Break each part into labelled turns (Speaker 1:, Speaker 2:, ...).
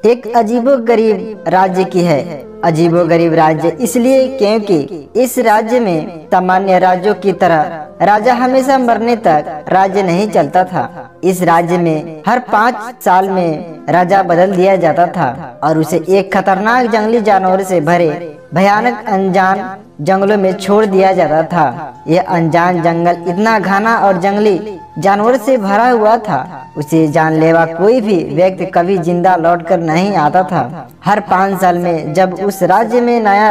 Speaker 1: एक अजीबोगरीब राज्य की है। अजीबोगरीब राज्य इसलिए क्योंकि इस राज्य में सामान्य राज्यों की तरह राजा हमेशा मरने तक राज्य नहीं चलता था। इस राज्य में हर 5 साल में राजा बदल दिया जाता था और उसे एक खतरनाक जंगली जानवर से भरे भयानक अनजान जंगलों में छोड़ दिया जाता था। यह अनजान जंगल इतना घना और जंगली जानवर से भरा हुआ था, उसे जानलेवा कोई भी व्यक्ति कभी जिंदा लौटकर नहीं आता था। हर 5 साल में जब उस राज्य में नया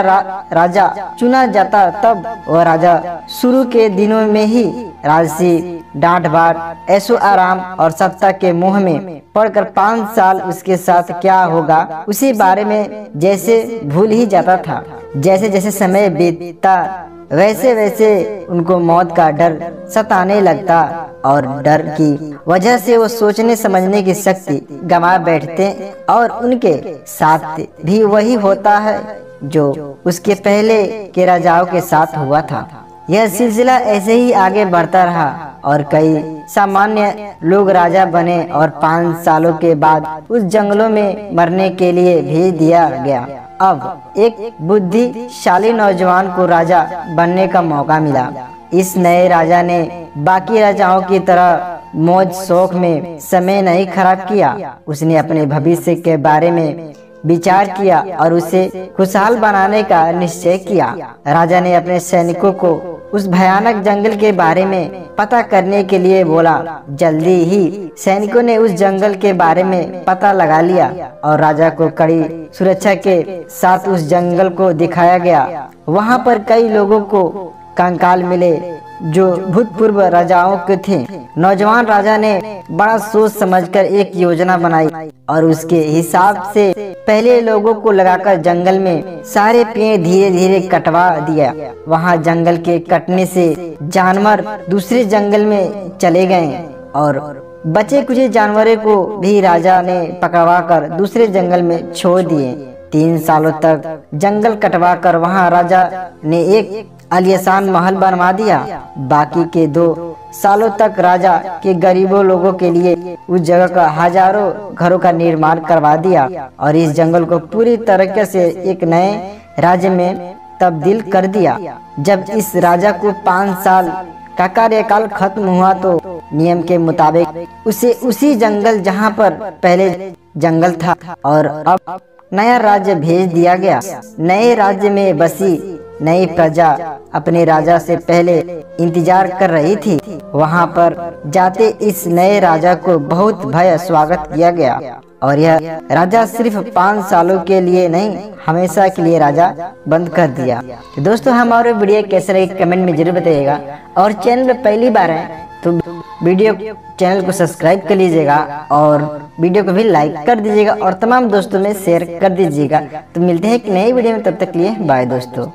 Speaker 1: राजा चुना जाता, तब वह राजा शुरू के दिनों में ही राजसी डांट बाट, ऐशो आराम और सत्ता के मोह में पढ़कर 5 साल उसके साथ क्या होगा उसी बारे में जैसे भूल ही जाता था। जैसे जैसे समय बीतता वैसे वैसे उनको मौत का डर सताने लगता और डर की वजह से वो सोचने समझने की शक्ति गंवा बैठते और उनके साथ भी वही होता है जो उसके पहले के राजाओं के साथ हुआ था। यह सिलसिला ऐसे ही आगे बढ़ता रहा और कई सामान्य लोग राजा बने और 5 सालों के बाद उस जंगलों में मरने के लिए भेज दिया गया। अब एक बुद्धिशाली नौजवान को राजा बनने का मौका मिला। इस नए राजा ने बाकी राजाओं की तरह मौज शौक में समय नहीं खराब किया। उसने अपने भविष्य के बारे में विचार किया और उसे खुशहाल बनाने का निश्चय किया। राजा ने अपने सैनिकों को उस भयानक जंगल के बारे में पता करने के लिए बोला। जल्दी ही सैनिकों ने उस जंगल के बारे में पता लगा लिया और राजा को कड़ी सुरक्षा के साथ उस जंगल को दिखाया गया। वहां पर कई लोगों को कंकाल मिले जो भूतपूर्व राजाओं के थे। नौजवान राजा ने बड़ा सोच समझकर एक योजना बनाई और उसके हिसाब से पहले लोगों को लगाकर जंगल में सारे पेड़ धीरे धीरे कटवा दिया। वहां जंगल के कटने से जानवर दूसरे जंगल में चले गए और बचे कुछ जानवरों को भी राजा ने पकड़वा कर दूसरे जंगल में छोड़ दिए। 3 सालों तक जंगल कटवा कर वहां राजा ने एक आलीशान महल बनवा दिया। बाकी के 2 सालों तक राजा के गरीबों लोगों के लिए उस जगह का हजारों घरों का निर्माण करवा दिया और इस जंगल को पूरी तरीके से एक नए राज्य में तब्दील कर दिया। जब इस राजा को 5 साल का कार्यकाल खत्म हुआ तो नियम के मुताबिक उसे उसी जंगल जहां पर पहले जंगल था और अब नया राज्य भेज दिया गया। नए राज्य में बसी नई प्रजा अपने राजा से पहले इंतजार कर रही थी। वहां पर जाते इस नए राजा को बहुत भव्य स्वागत किया गया और यह राजा सिर्फ 5 सालों के लिए नहीं, हमेशा के लिए राजा बंद कर दिया। तो दोस्तों, हमारे वीडियो कैसे लगे कमेंट में जरूर बताइएगा और चैनल पे पहली बार है तो चैनल को सब्सक्राइब कर लीजिएगा और वीडियो को भी लाइक कर दीजिएगा और तमाम दोस्तों में शेयर कर दीजिएगा। तो मिलते हैं एक नई वीडियो में, तब तक के लिए बाय दोस्तों।